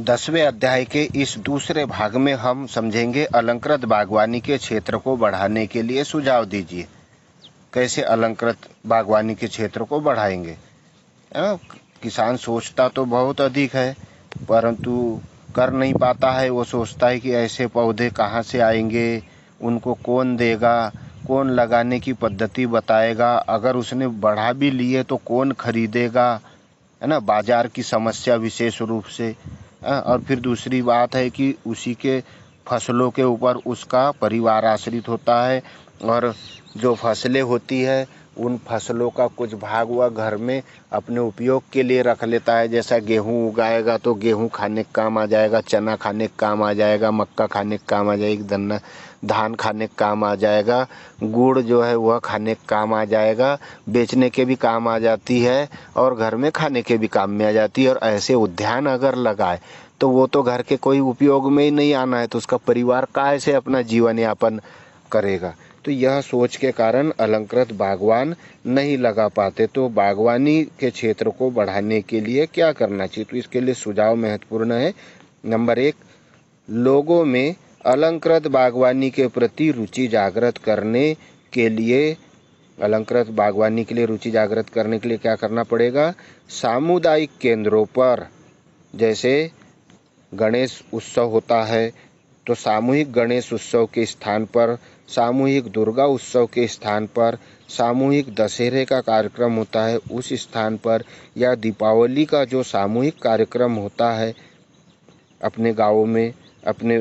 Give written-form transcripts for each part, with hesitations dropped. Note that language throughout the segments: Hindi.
10वें अध्याय के इस दूसरे भाग में हम समझेंगे अलंकृत बागवानी के क्षेत्र को बढ़ाने के लिए सुझाव दीजिए। कैसे अलंकृत बागवानी के क्षेत्र को बढ़ाएंगे? किसान सोचता तो बहुत अधिक है, परंतु कर नहीं पाता है। वो सोचता है कि ऐसे पौधे कहाँ से आएंगे, उनको कौन देगा, कौन लगाने की पद्धति बताएगा, अगर उसने बढ़ा भी लिए तो कौन खरीदेगा, है ना। बाजार की समस्या विशेष रूप से। और फिर दूसरी बात है कि उसी के फसलों के ऊपर उसका परिवार आश्रित होता है, और जो फसलें होती है उन फसलों का कुछ भाग वह घर में अपने उपयोग के लिए रख लेता है। जैसा गेहूँ उगाएगा तो गेहूँ खाने के काम आ जाएगा, चना खाने के काम आ जाएगा, मक्का खाने के काम आ जाएगी, धान खाने के काम आ जाएगा, गुड़ जो है वह खाने के काम आ जाएगा, बेचने के भी काम आ जाती है और घर में खाने के भी काम में आ जाती है। और ऐसे उद्यान अगर लगाए तो वो तो घर के कोई उपयोग में ही नहीं आना है, तो उसका परिवार कैसे अपना जीवन यापन करेगा। तो यह सोच के कारण अलंकृत बागवान नहीं लगा पाते। तो बागवानी के क्षेत्र को बढ़ाने के लिए क्या करना चाहिए? तो इसके लिए सुझाव महत्वपूर्ण है। नंबर 1, लोगों में अलंकृत बागवानी के प्रति रुचि जागृत करने के लिए रुचि जागृत करने के लिए क्या करना पड़ेगा? सामुदायिक केंद्रों पर, जैसे गणेश उत्सव होता है तो सामूहिक गणेश उत्सव के स्थान पर, सामूहिक दुर्गा उत्सव के स्थान पर, सामूहिक दशहरे का कार्यक्रम होता है उस स्थान पर, या दीपावली का जो सामूहिक कार्यक्रम होता है अपने गाँवों में अपने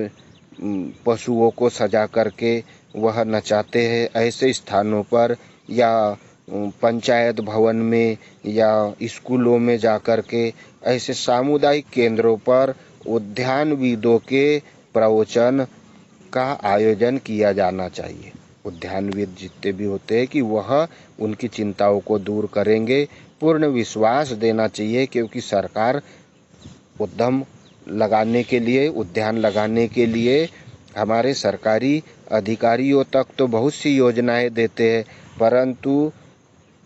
पशुओं को सजा करके वह नचाते हैं, ऐसे स्थानों पर, या पंचायत भवन में या स्कूलों में जाकर के ऐसे सामुदायिक केंद्रों पर उद्यानविदों के प्रवचन का आयोजन किया जाना चाहिए। उद्यानविद जितने भी होते हैं कि वह उनकी चिंताओं को दूर करेंगे, पूर्ण विश्वास देना चाहिए, क्योंकि सरकार उद्यान लगाने के लिए हमारे सरकारी अधिकारियों तक तो बहुत सी योजनाएं देते हैं, परंतु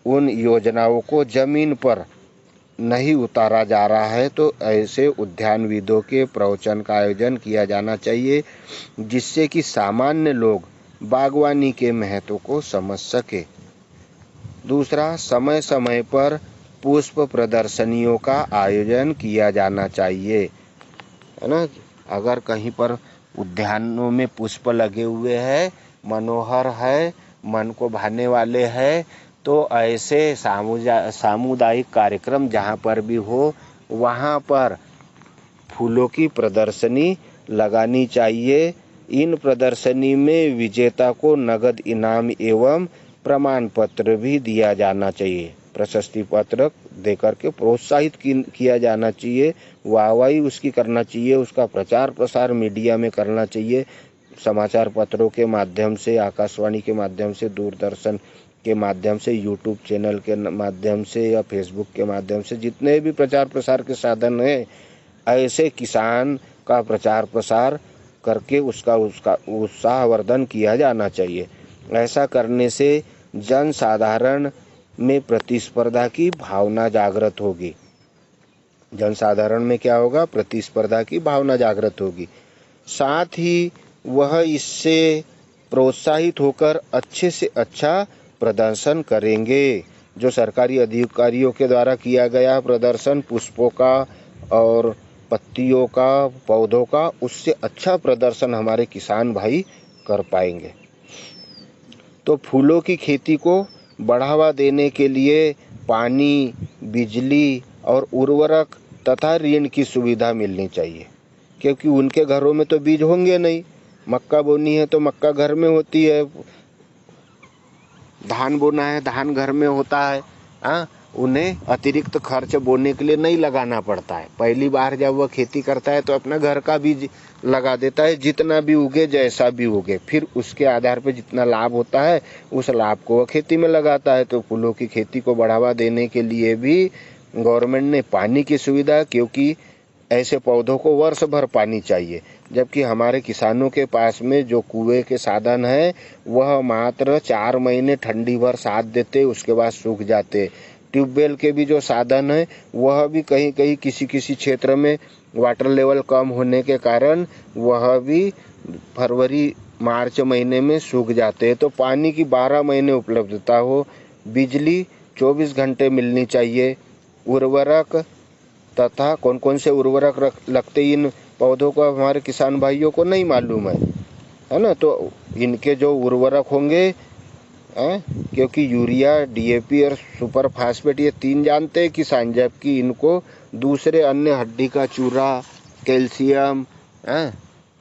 उन योजनाओं को जमीन पर नहीं उतारा जा रहा है। तो ऐसे उद्यानविदों के प्रवचन का आयोजन किया जाना चाहिए, जिससे कि सामान्य लोग बागवानी के महत्व को समझ सके। दूसरा, समय समय पर पुष्प प्रदर्शनियों का आयोजन किया जाना चाहिए, है ना। अगर कहीं पर उद्यानों में पुष्प लगे हुए हैं, मनोहर है, मन को भाने वाले हैं, तो ऐसे सामुदायिक कार्यक्रम जहाँ पर भी हो वहाँ पर फूलों की प्रदर्शनी लगानी चाहिए। इन प्रदर्शनी में विजेता को नगद इनाम एवं प्रमाण पत्र भी दिया जाना चाहिए, प्रशस्ति पत्र देकर के प्रोत्साहित किया जाना चाहिए, वाहवाही उसकी करना चाहिए, उसका प्रचार प्रसार मीडिया में करना चाहिए, समाचार पत्रों के माध्यम से, आकाशवाणी के माध्यम से, दूरदर्शन के माध्यम से, यूट्यूब चैनल के माध्यम से या फेसबुक के माध्यम से, जितने भी प्रचार प्रसार के साधन हैं, ऐसे किसान का प्रचार प्रसार करके उसका उत्साहवर्धन किया जाना चाहिए। ऐसा करने से जन साधारण में प्रतिस्पर्धा की भावना जागृत होगी। जनसाधारण में क्या होगा? प्रतिस्पर्धा की भावना जागृत होगी। साथ ही वह इससे प्रोत्साहित होकर अच्छे से अच्छा प्रदर्शन करेंगे। जो सरकारी अधिकारियों के द्वारा किया गया प्रदर्शन पुष्पों का और पत्तियों का, पौधों का, उससे अच्छा प्रदर्शन हमारे किसान भाई कर पाएंगे। तो फूलों की खेती को बढ़ावा देने के लिए पानी, बिजली और उर्वरक तथा ऋण की सुविधा मिलनी चाहिए, क्योंकि उनके घरों में तो बीज होंगे नहीं। मक्का बोनी है तो मक्का घर में होती है, धान बोना है धान घर में होता है। उन्हें अतिरिक्त खर्च बोने के लिए नहीं लगाना पड़ता है। पहली बार जब वह खेती करता है तो अपना घर का बीज लगा देता है, जितना भी उगे, जैसा भी उगे, फिर उसके आधार पर जितना लाभ होता है उस लाभ को वह खेती में लगाता है। तो फूलों की खेती को बढ़ावा देने के लिए भी गवर्नमेंट ने पानी की सुविधा, क्योंकि ऐसे पौधों को वर्ष भर पानी चाहिए, जबकि हमारे किसानों के पास में जो कुएं के साधन है वह मात्र 4 महीने ठंडी भर साथ देते, उसके बाद सूख जाते। ट्यूबवेल के भी जो साधन है वह भी कहीं कहीं किसी किसी क्षेत्र में वाटर लेवल कम होने के कारण वह भी फरवरी मार्च महीने में सूख जाते हैं। तो पानी की 12 महीने उपलब्धता हो, बिजली 24 घंटे मिलनी चाहिए। उर्वरक तथा कौन कौन से उर्वरक लगते इन पौधों को हमारे किसान भाइयों को नहीं मालूम है ना। तो इनके जो उर्वरक होंगे क्योंकि यूरिया, डीएपी और सुपर फास्फेट ये 3 जानते हैं किसान, जबकि इनको दूसरे अन्य हड्डी का चूरा, कैल्शियम,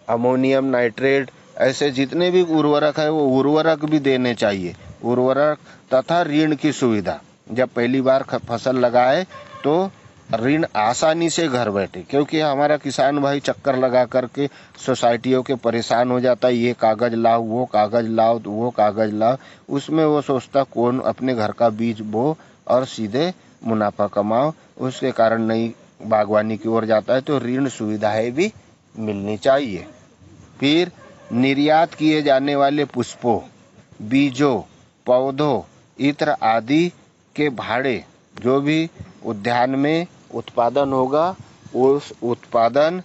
अमोनियम नाइट्रेट ऐसे जितने भी उर्वरक है वो उर्वरक भी देने चाहिए। उर्वरक तथा ऋण की सुविधा, जब पहली बार फसल लगाए तो ऋण आसानी से घर बैठे, क्योंकि हमारा किसान भाई चक्कर लगा करके सोसाइटियों के परेशान हो जाता है, ये कागज लाओ, वो कागज लाओ, तो वो कागज लाओ। उसमें वो सोचता कौन अपने घर का बीज बो और सीधे मुनाफा कमाओ, उसके कारण नई बागवानी की ओर जाता है। तो ऋण सुविधाएं भी मिलनी चाहिए। फिर निर्यात किए जाने वाले पुष्पों, बीजों, पौधों, इत्र आदि के भाड़े, जो भी उद्यान में उत्पादन होगा उस उत्पादन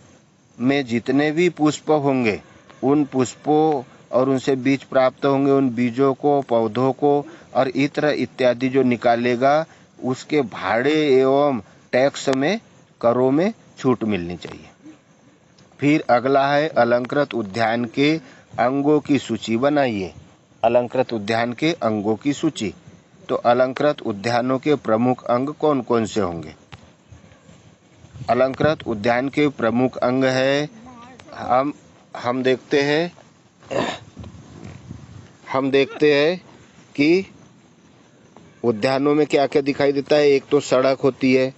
में जितने भी पुष्प होंगे उन पुष्पों और उनसे बीज प्राप्त होंगे, उन बीजों को, पौधों को और इत्र इत्यादि जो निकालेगा उसके भाड़े एवं टैक्स में, करों में छूट मिलनी चाहिए। फिर अगला है अलंकृत उद्यान के अंगों की सूची बनाइए। अलंकृत उद्यान के अंगों की सूची। तो अलंकृत उद्यानों के प्रमुख अंग कौन कौन से होंगे? अलंकृत उद्यान के प्रमुख अंग है, हम देखते हैं कि उद्यानों में क्या क्या दिखाई देता है। एक तो सड़क होती है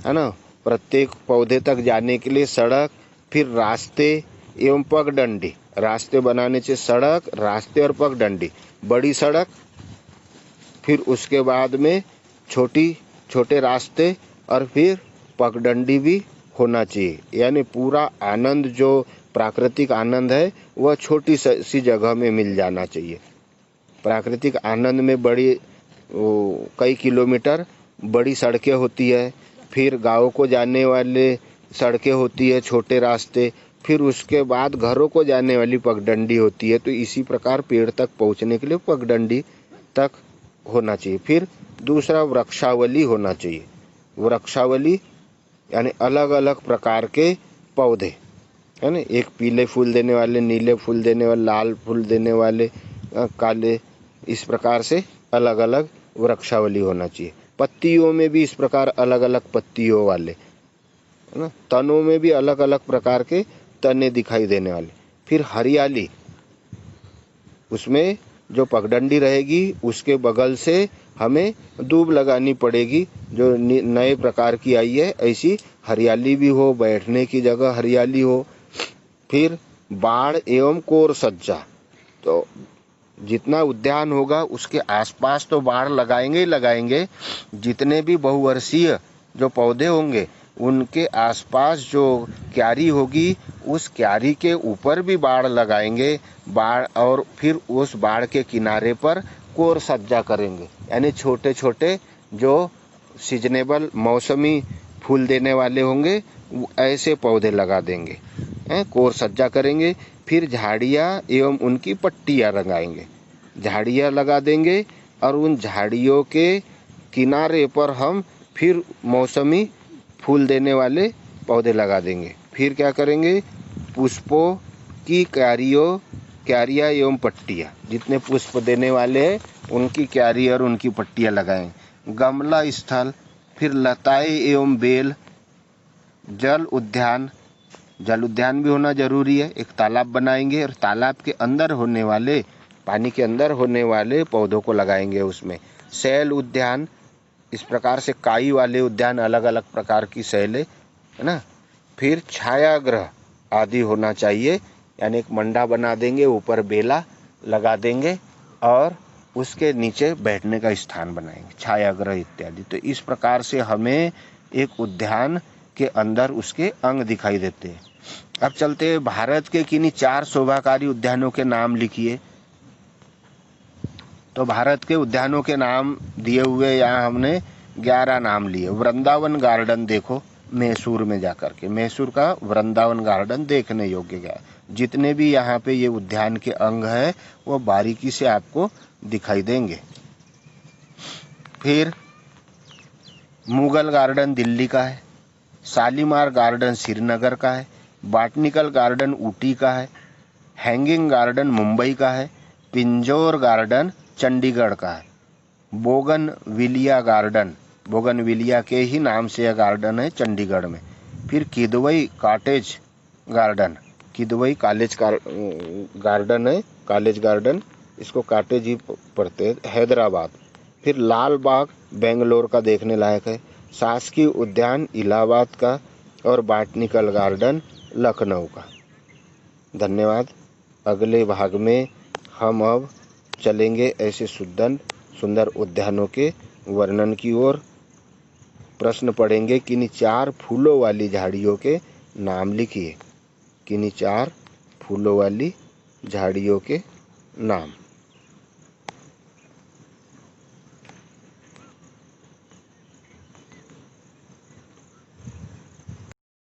ना, प्रत्येक पौधे तक जाने के लिए सड़क, फिर रास्ते एवं पगडंडी। रास्ते बनाने से सड़क, रास्ते और पगडंडी, बड़ी सड़क, फिर उसके बाद में छोटे रास्ते और फिर पगडंडी भी होना चाहिए। यानी पूरा आनंद, जो प्राकृतिक आनंद है वह छोटी सी जगह में मिल जाना चाहिए। प्राकृतिक आनंद में बड़ी कई किलोमीटर बड़ी सड़कें होती है, फिर गाँव को जाने वाले सड़कें होती है, छोटे रास्ते, फिर उसके बाद घरों को जाने वाली पगडंडी होती है। तो इसी प्रकार पेड़ तक पहुंचने के लिए पगडंडी तक होना चाहिए। फिर दूसरा वृक्षावली होना चाहिए। वृक्षावली यानी अलग अलग प्रकार के पौधे, है ना, एक पीले फूल देने वाले, नीले फूल देने वाले, लाल फूल देने वाले, काले, इस प्रकार से अलग अलग वृक्षावली होना चाहिए। पत्तियों में भी इस प्रकार अलग अलग पत्तियों वाले, है ना, तनों में भी अलग अलग प्रकार के तने दिखाई देने वाले। फिर हरियाली, उसमें जो पगडंडी रहेगी उसके बगल से हमें दूब लगानी पड़ेगी, जो नए प्रकार की आई है, ऐसी हरियाली भी हो, बैठने की जगह हरियाली हो। फिर बाड़ एवं कोर सज्जा, तो जितना उद्यान होगा उसके आसपास तो बाड़ लगाएंगे ही लगाएंगे। जितने भी बहुवर्षीय जो पौधे होंगे उनके आसपास जो क्यारी होगी उस क्यारी के ऊपर भी बाड़ लगाएंगे, बाड़, और फिर उस बाड़ के किनारे पर कोर सज्जा करेंगे। यानी छोटे छोटे जो सीजनेबल, मौसमी फूल देने वाले होंगे ऐसे पौधे लगा देंगे, कोर सज्जा करेंगे। फिर झाड़ियाँ एवं उनकी पट्टियाँ लगाएंगे, झाड़ियाँ लगा देंगे और उन झाड़ियों के किनारे पर हम फिर मौसमी फूल देने वाले पौधे लगा देंगे। फिर क्या करेंगे, पुष्पों की क्यारियाँ एवं पट्टियाँ, जितने पुष्प देने वाले हैं उनकी क्यारी और उनकी पट्टियाँ लगाएं। गमला स्थल, फिर लताएं एवं बेल। जल उद्यान भी होना जरूरी है। एक तालाब बनाएंगे और तालाब के अंदर होने वाले, पानी के अंदर होने वाले पौधों को लगाएंगे उसमें। शैल उद्यान, इस प्रकार से काई वाले उद्यान, अलग अलग प्रकार की शैलें, है ना। फिर छायागृह आदि होना चाहिए, यानी एक मंडा बना देंगे, ऊपर बेला लगा देंगे और उसके नीचे बैठने का स्थान बनाएंगे, छायागृह इत्यादि। तो इस प्रकार से हमें एक उद्यान के अंदर उसके अंग दिखाई देते हैं। अब चलते हैं, भारत के किन्हीं 4 शोभाकारी उद्यानों के नाम लिखिए। तो भारत के उद्यानों के नाम दिए हुए यहाँ हमने 11 नाम लिए। वृंदावन गार्डन देखो मैसूर में जाकर के, मैसूर का वृंदावन गार्डन देखने योग्य गया। जितने भी यहाँ पे ये उद्यान के अंग है वो बारीकी से आपको दिखाई देंगे। फिर मुगल गार्डन दिल्ली का है, शालीमार गार्डन श्रीनगर का है, बॉटनिकल गार्डन ऊटी का है, हैंगिंग गार्डन मुंबई का है, पिंजौर गार्डन चंडीगढ़ का है, बोगनविलिया गार्डन, बोगनविलिया के ही नाम से यह गार्डन है चंडीगढ़ में। फिर Kidwai cottage garden, Kidwai college garden है, कॉलेज गार्डन, इसको कॉटेज ही पढ़ते हैं, हैदराबाद। फिर लाल बाग बेंगलोर का देखने लायक है, शासकीय उद्यान इलाहाबाद का और बॉटनिकल गार्डन लखनऊ का। धन्यवाद। अगले भाग में हम अब चलेंगे ऐसे सुंदर उद्यानों के वर्णन की ओर। प्रश्न पढ़ेंगे, किन्हीं 4 फूलों वाली झाड़ियों के नाम लिखिए। किन्हीं 4 फूलों वाली झाड़ियों के नाम।